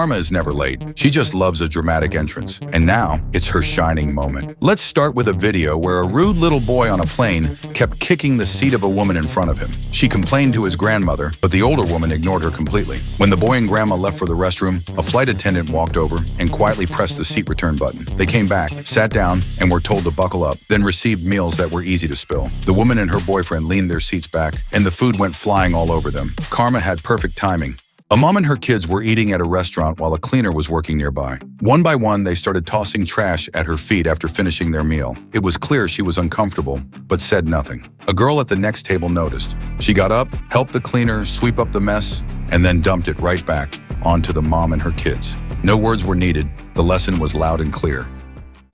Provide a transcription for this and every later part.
Karma is never late. She just loves a dramatic entrance. And now, it's her shining moment. Let's start with a video where a rude little boy on a plane kept kicking the seat of a woman in front of him. She complained to his grandmother, but the older woman ignored her completely. When the boy and grandma left for the restroom, a flight attendant walked over and quietly pressed the seat return button. They came back, sat down, and were told to buckle up, then received meals that were easy to spill. The woman and her boyfriend leaned their seats back, and the food went flying all over them. Karma had perfect timing. A mom and her kids were eating at a restaurant while a cleaner was working nearby. One by one, they started tossing trash at her feet after finishing their meal. It was clear she was uncomfortable, but said nothing. A girl at the next table noticed. She got up, helped the cleaner sweep up the mess, and then dumped it right back onto the mom and her kids. No words were needed. The lesson was loud and clear.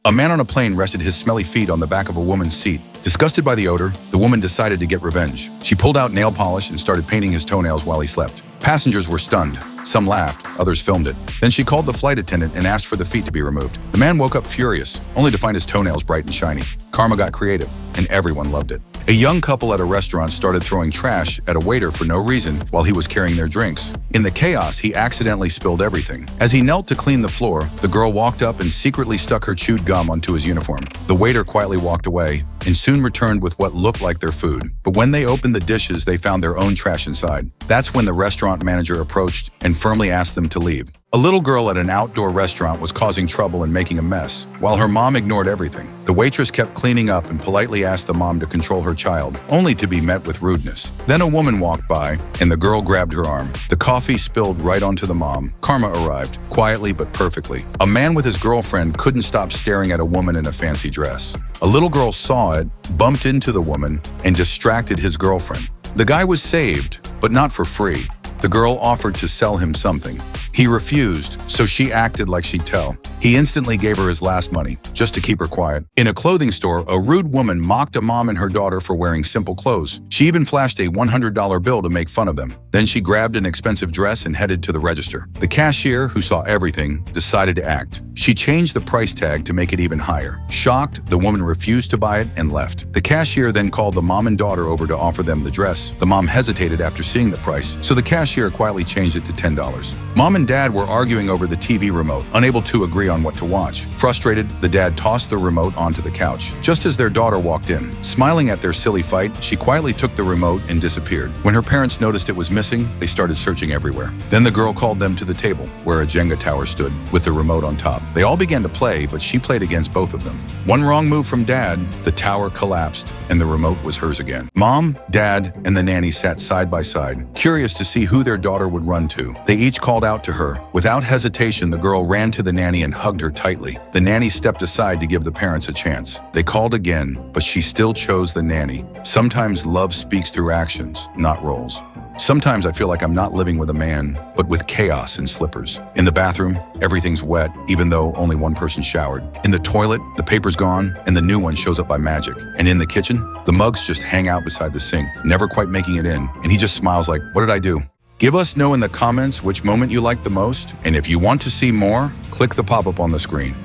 A man on a plane rested his smelly feet on the back of a woman's seat. Disgusted by the odor, the woman decided to get revenge. She pulled out nail polish and started painting his toenails while he slept. Passengers were stunned. Some laughed, others filmed it. Then she called the flight attendant and asked for the feet to be removed. The man woke up furious, only to find his toenails bright and shiny. Karma got creative, and everyone loved it. A young couple at a restaurant started throwing trash at a waiter for no reason while he was carrying their drinks. In the chaos, he accidentally spilled everything. As he knelt to clean the floor, the girl walked up and secretly stuck her chewed gum onto his uniform. The waiter quietly walked away and soon returned with what looked like their food. But when they opened the dishes, they found their own trash inside. That's when the restaurant manager approached and firmly asked them to leave. A little girl at an outdoor restaurant was causing trouble and making a mess, while her mom ignored everything. The waitress kept cleaning up and politely asked the mom to control her child, only to be met with rudeness. Then a woman walked by, and the girl grabbed her arm. The coffee spilled right onto the mom. Karma arrived, quietly but perfectly. A man with his girlfriend couldn't stop staring at a woman in a fancy dress. A little girl saw it, bumped into the woman, and distracted his girlfriend. The guy was saved, but not for free. The girl offered to sell him something. He refused, so she acted like she'd tell. He instantly gave her his last money, just to keep her quiet. In a clothing store, a rude woman mocked a mom and her daughter for wearing simple clothes. She even flashed a $100 bill to make fun of them. Then she grabbed an expensive dress and headed to the register. The cashier, who saw everything, decided to act. She changed the price tag to make it even higher. Shocked, the woman refused to buy it and left. The cashier then called the mom and daughter over to offer them the dress. The mom hesitated after seeing the price, so the cashier quietly changed it to $10. Mom and dad were arguing over the TV remote, unable to agree on what to watch. Frustrated, the dad tossed the remote onto the couch. Just as their daughter walked in, smiling at their silly fight, she quietly took the remote and disappeared. When her parents noticed it was missing, they started searching everywhere. Then the girl called them to the table, where a Jenga tower stood, with the remote on top. They all began to play, but she played against both of them. One wrong move from dad, the tower collapsed, and the remote was hers again. Mom, dad, and the nanny sat side by side, curious to see who their daughter would run to. They each called out to her. Without hesitation, the girl ran to the nanny and hugged her tightly. The nanny stepped aside to give the parents a chance. They called again, but she still chose the nanny. Sometimes love speaks through actions, not roles. Sometimes I feel like I'm not living with a man, but with chaos and slippers. In the bathroom, everything's wet, even though only one person showered. In the toilet, the paper's gone, and the new one shows up by magic. And in the kitchen, the mugs just hang out beside the sink, never quite making it in, and he just smiles like, "What did I do?" Give us know in the comments which moment you liked the most, and if you want to see more, click the pop-up on the screen.